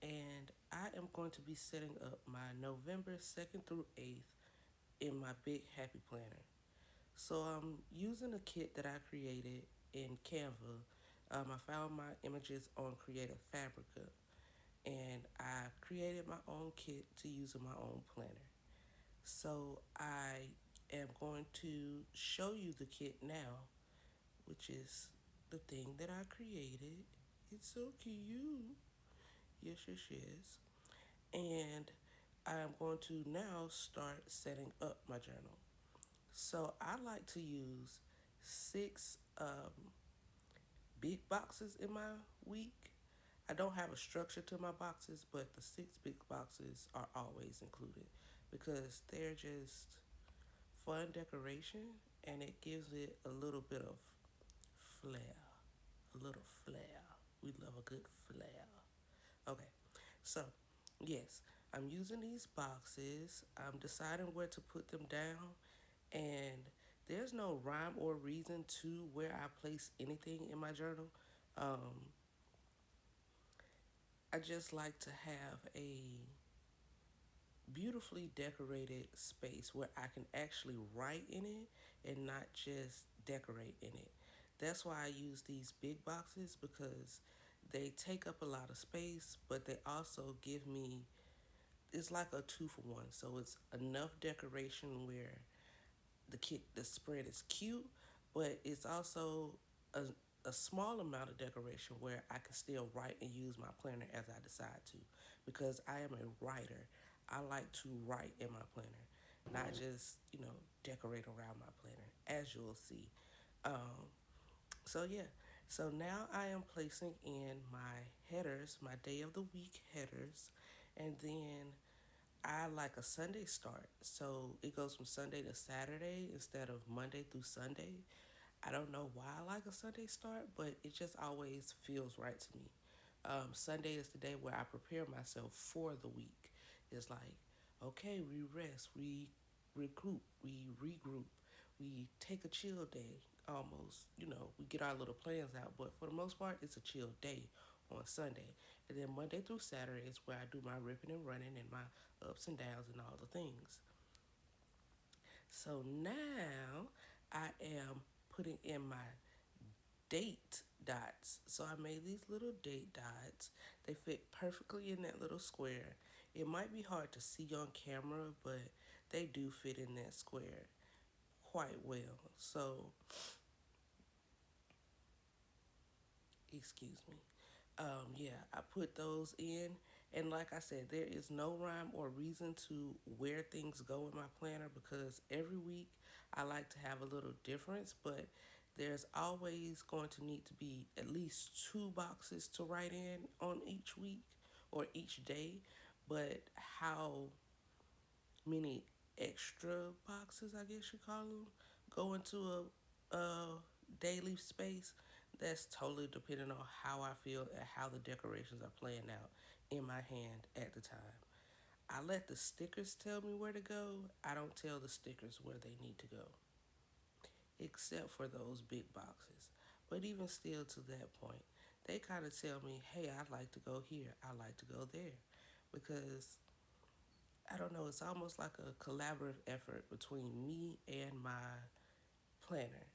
and I am going to be setting up my November 2nd through 8th in my Big Happy Planner. So I'm using a kit that I created in Canva. I found my images on Creative Fabrica, and I created my own kit to use in my own planner. So I am going to show you the kit now, which is the thing that I created. It's so cute. Yes, yes, yes. And I am going to now start setting up my journal. So I like to use six big boxes in my week. I don't have a structure to my boxes, but the six big boxes are always included because they're just fun decoration and it gives it a little bit of flair. A little flair. We love a good flair. Okay, so yes, I'm using these boxes. I'm deciding where to put them down, and there's no rhyme or reason to where I place anything in my journal. Um, I just like to have a beautifully decorated space where I can actually write in it and not just decorate in it. That's why I use these big boxes because they take up a lot of space, but they also give me it's like a two for one. So it's enough decoration where the spread is cute, but it's also a small amount of decoration where I can still write and use my planner as I decide to, because I am a writer. I like to write in my planner, not just decorate around my planner, as you'll see. Um, so yeah, so now I am placing in my headers, my day of the week headers, and then I like a Sunday start. So it goes from Sunday to Saturday instead of Monday through Sunday. I don't know why I like a Sunday start, but it just always feels right to me. Sunday is the day where I prepare myself for the week. It's like, okay, we rest, we regroup, we take a chill day almost. We get our little plans out, but for the most part, it's a chill day on Sunday. And then Monday through Saturday is where I do my ripping and running and my ups and downs and all the things. So now I am putting in my date dots. So I made these little date dots. They fit perfectly in that little square. It might be hard to see on camera, but they do fit in that square quite well. So, excuse me. Yeah, I put those in. And like I said, there is no rhyme or reason to where things go in my planner because every week I like to have a little difference, but there's always going to need to be at least two boxes to write in on each week or each day. But how many extra boxes, I guess you call them, go into a daily space, that's totally dependent on how I feel and how the decorations are playing out in my hand at the time. I let the stickers tell me where to go. I don't tell the stickers where they need to go, except for those big boxes. But even still, to that point, they kind of tell me, hey, I'd like to go here, I like to go there. Because I don't know, it's almost like a collaborative effort between me and my planner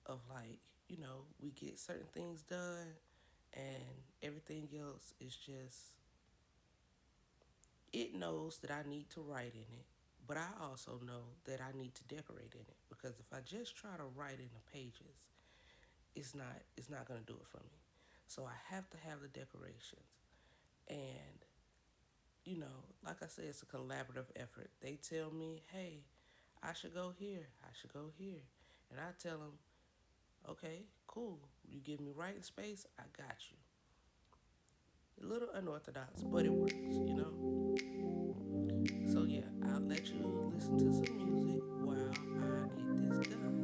of like, we get certain things done and everything else is just, it knows that I need to write in it, but I also know that I need to decorate in it because if I just try to write in the pages, it's not going to do it for me. So I have to have the decorations. And like I said, it's a collaborative effort. They tell me, hey, I should go here, I should go here. And I tell them, okay, cool. You give me writing space, I got you. A little unorthodox, but it works. So yeah, I'll let you listen to some music while I get this done.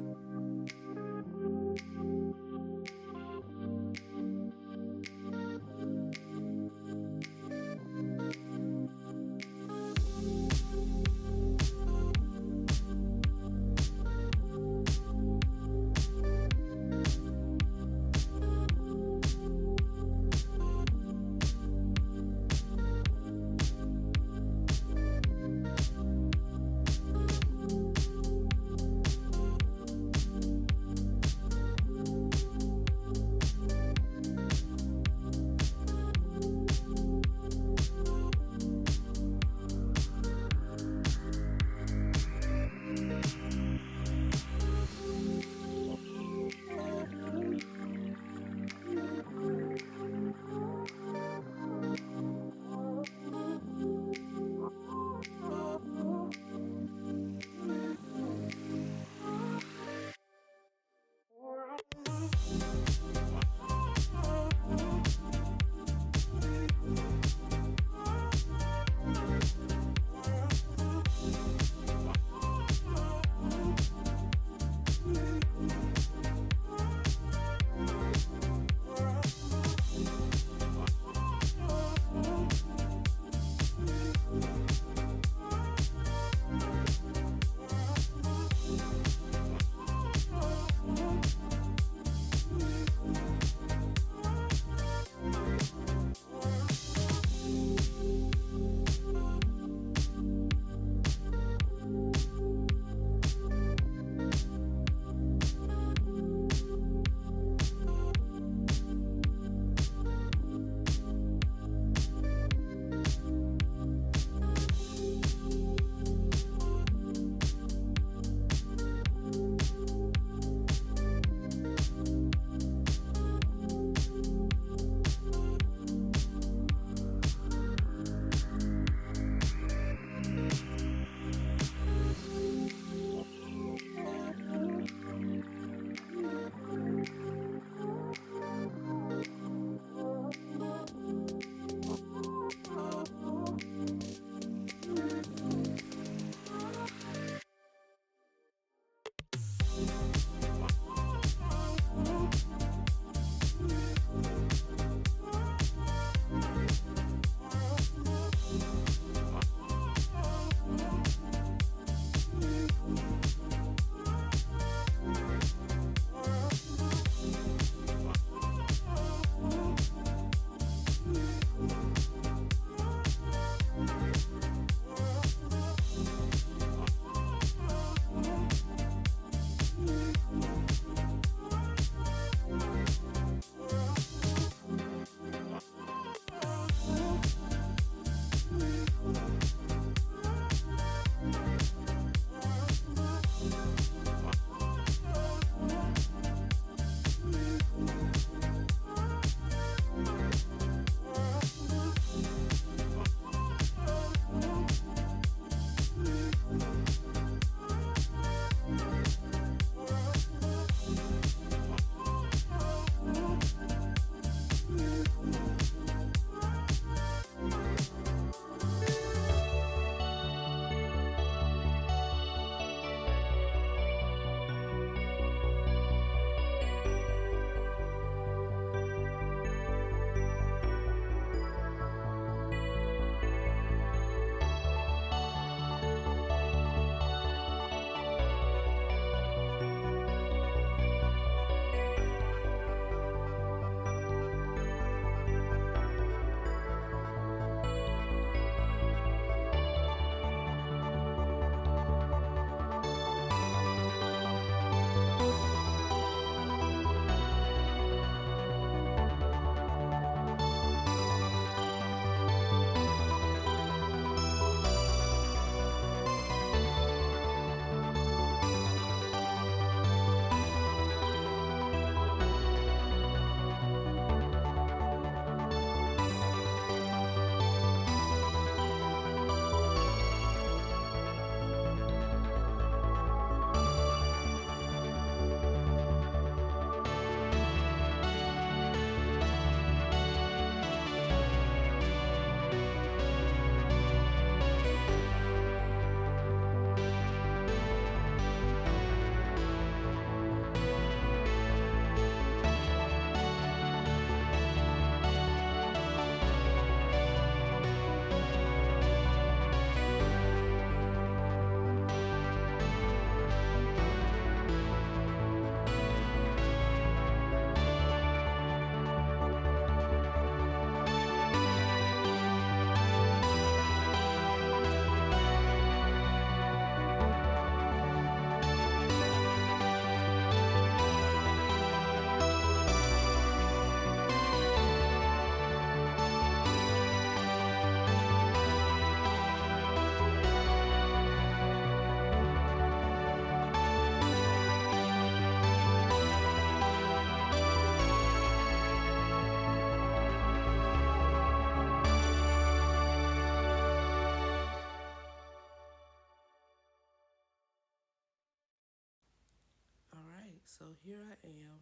So here I am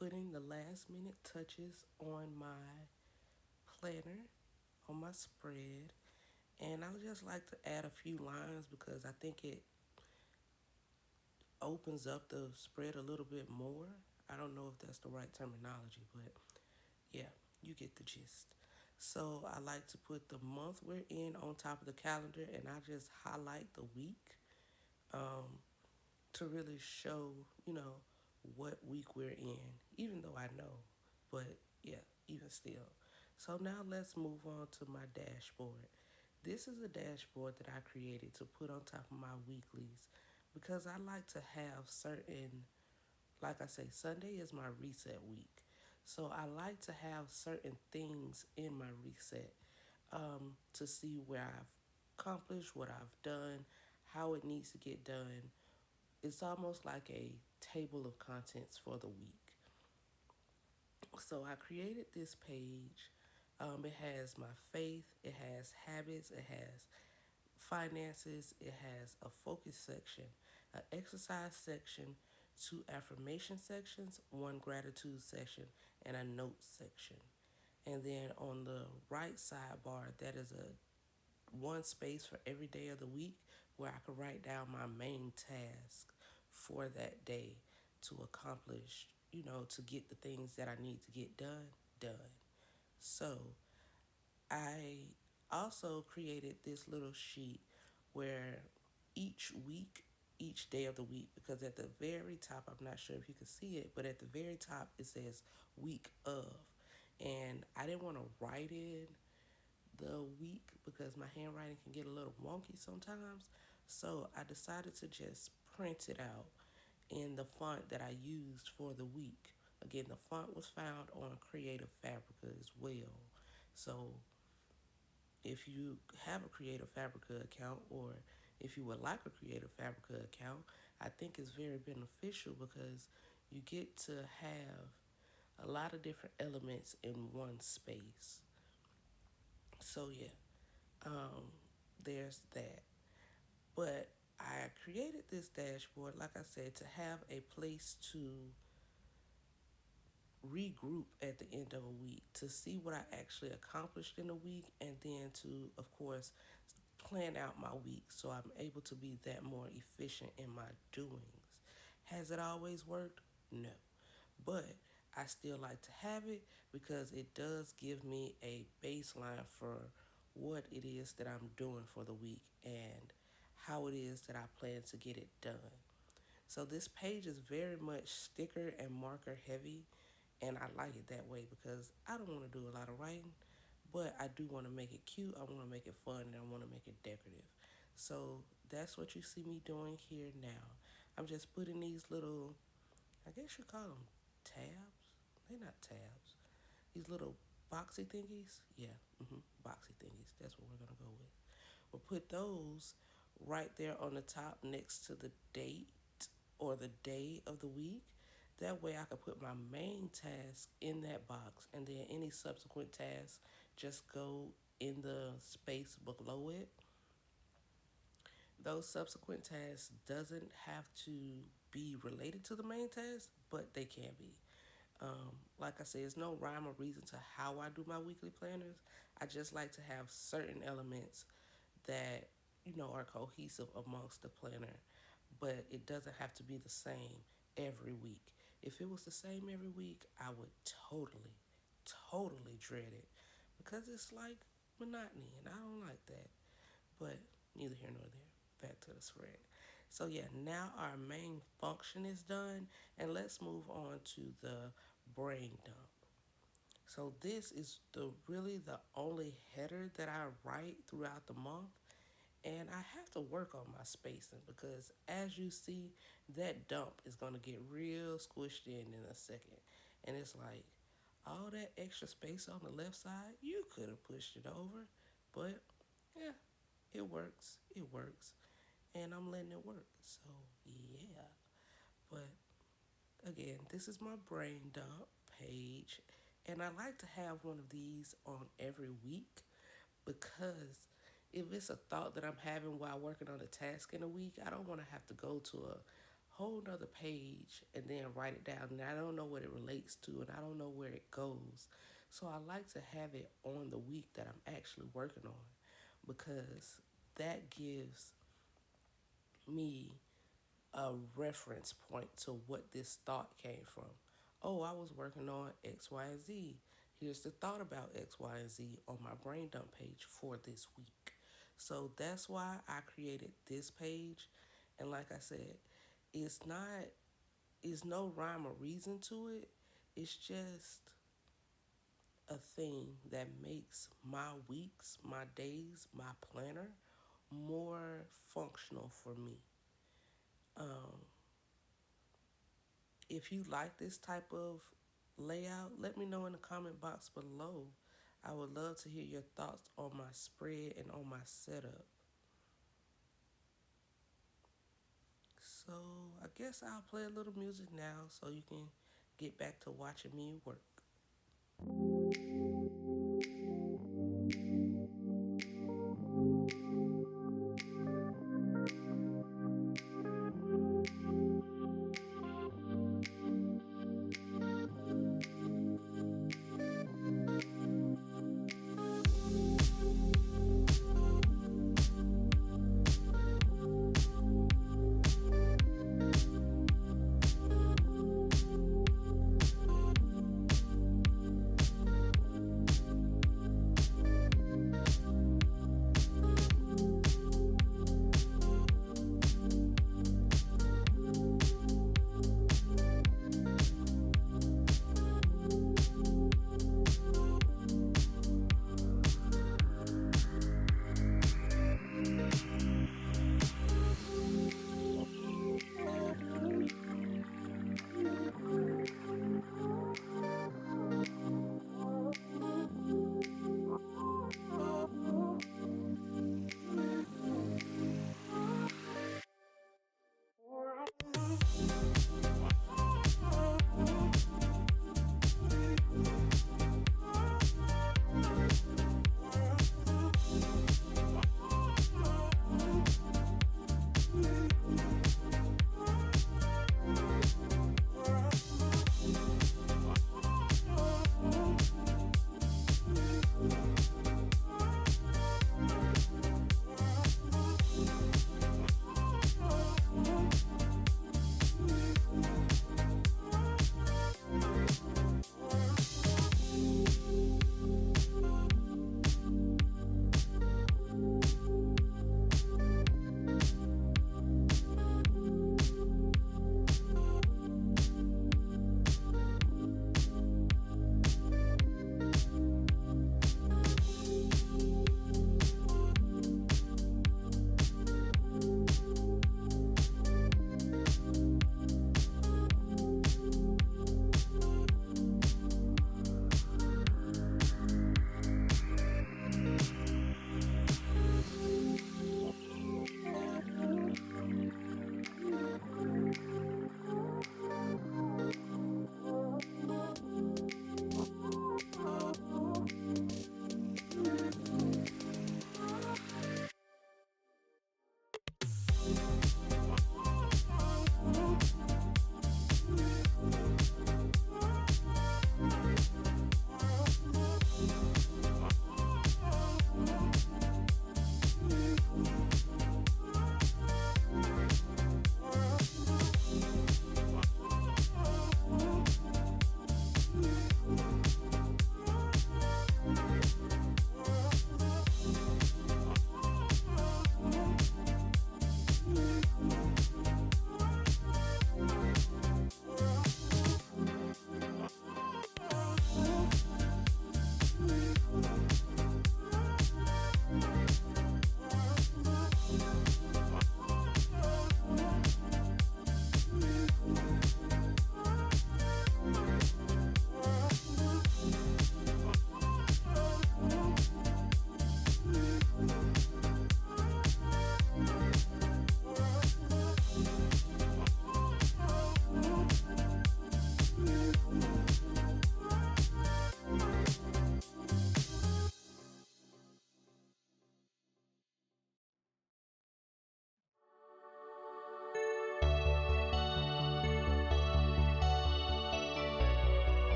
putting the last minute touches on my planner, on my spread, and I just like to add a few lines because I think it opens up the spread a little bit more. I don't know if that's the right terminology, but yeah, you get the gist. So I like to put the month we're in on top of the calendar, and I just highlight the week um, to really show, what week we're in, even though I know. But yeah, even still. So now let's move on to my dashboard. This is a dashboard that I created to put on top of my weeklies because I like to have certain, like I say, Sunday is my reset week. So I like to have certain things in my reset to see where I've accomplished, what I've done, how it needs to get done. It's almost like a table of contents for the week. So I created this page. It has my faith, it has habits, it has finances, it has a focus section, an exercise section, two affirmation sections, one gratitude section, and a notes section. And then on the right sidebar, that is a one space for every day of the week where I can write down my main task for that day to accomplish, to get the things that I need to get done. So I also created this little sheet where each week, each day of the week, because at the very top, I'm not sure if you can see it, but at the very top it says week of. And I didn't want to write in the week because my handwriting can get a little wonky sometimes. So I decided to just print it out in the font that I used for the week. Again, the font was found on Creative Fabrica as well. So if you have a Creative Fabrica account or if you would like a Creative Fabrica account, I think it's very beneficial because you get to have a lot of different elements in one space. So yeah, um, there's that. But I created this dashboard, like I said, to have a place to regroup at the end of a week to see what I actually accomplished in a week and then to, of course, plan out my week so I'm able to be that more efficient in my doings. Has it always worked? No. But I still like to have it because it does give me a baseline for what it is that I'm doing for the week and how it is that I plan to get it done. So this page is very much sticker and marker heavy, and I like it that way because I don't want to do a lot of writing, but I do want to make it cute, I want to make it fun, and I want to make it decorative. So that's what you see me doing here now. I'm just putting these little, I guess you call them tabs. They're not tabs. These little boxy thingies. Yeah, boxy thingies. That's what we're gonna go with. We'll put those right there on the top next to the date or the day of the week. That way I can put my main task in that box and then any subsequent tasks just go in the space below it. Those subsequent tasks doesn't have to be related to the main task, but they can be. Like I said, there's no rhyme or reason to how I do my weekly planners. I just like to have certain elements that are cohesive amongst the planner, but it doesn't have to be the same every week. If it was the same every week, I would totally dread it because it's like monotony, and I don't like that. But neither here nor there. Back to the spread. So yeah, now our main function is done, and let's move on to the brain dump. So this is the only header that I write throughout the month, and I have to work on my spacing because as you see, that dump is gonna get real squished in a second, and it's like all that extra space on the left side, you could have pushed it over, but yeah, it works. It works, and I'm letting it work. So yeah, but again, this is my brain dump page, and I like to have one of these on every week because if it's a thought that I'm having while working on a task in a week, I don't want to have to go to a whole nother page and then write it down, and I don't know what it relates to, and I don't know where it goes. So I like to have it on the week that I'm actually working on, because that gives me a reference point to what this thought came from. Oh, I was working on X, Y, and Z. Here's the thought about X, Y, and Z on my brain dump page for this week. So that's why I created this page. And like I said, it's not, it's no rhyme or reason to it. It's just a thing that makes my weeks, my days, my planner more functional for me. Um, If you like this type of layout, let me know in the comment box below. I would love to hear your thoughts on my spread and on my setup. So I guess I'll play a little music now so you can get back to watching me work.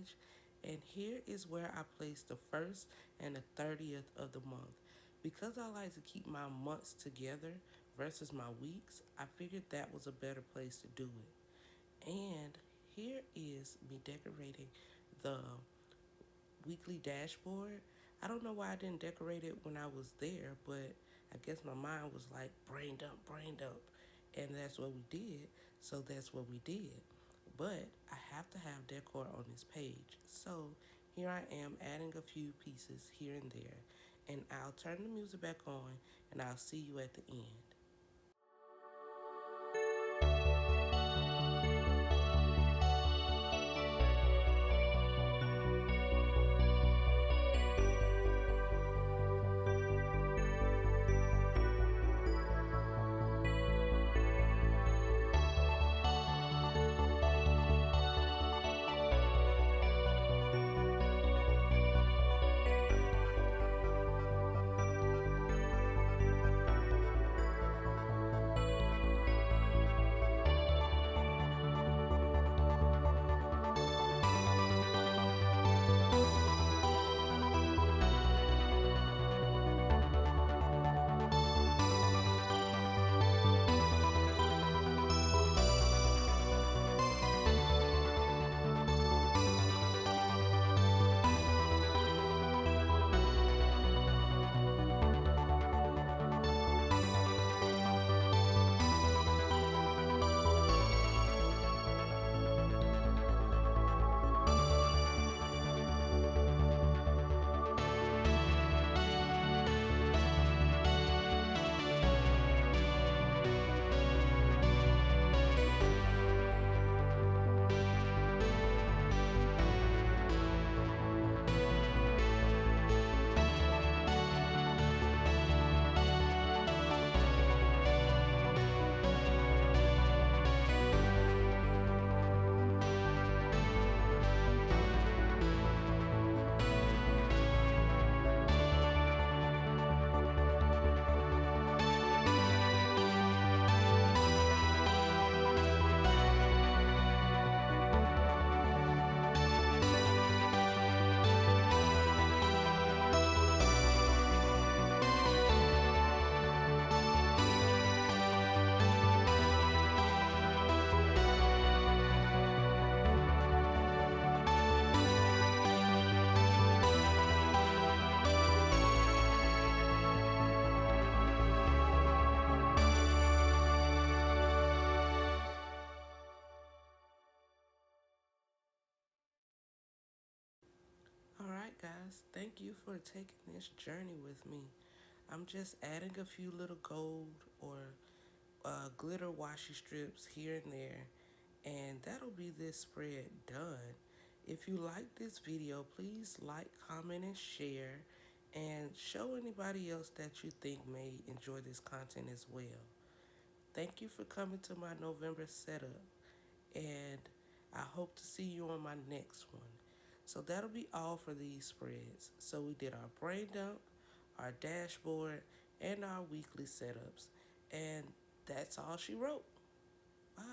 page. And here is where I place the 1st and the 30th of the month. Because I like to keep my months together versus my weeks, I figured that was a better place to do it. And here is me decorating the weekly dashboard. I don't know why I didn't decorate it when I was there, but I guess my mind was like brain dump, brain dump. And that's what we did. So that's what we did. But I have to have decor on this page. So here I am adding a few pieces here and there. And I'll turn the music back on and I'll see you at the end. All right, guys, thank you for taking this journey with me. I'm just adding a few little gold or glitter washi strips here and there, and that'll be this spread done. If you like this video, please like, comment, and share, and show anybody else that you think may enjoy this content as well. Thank you for coming to my November setup, and I hope to see you on my next one. So that'll be all for these spreads. So we did our brain dump, our dashboard, and our weekly setups. And that's all she wrote. Bye.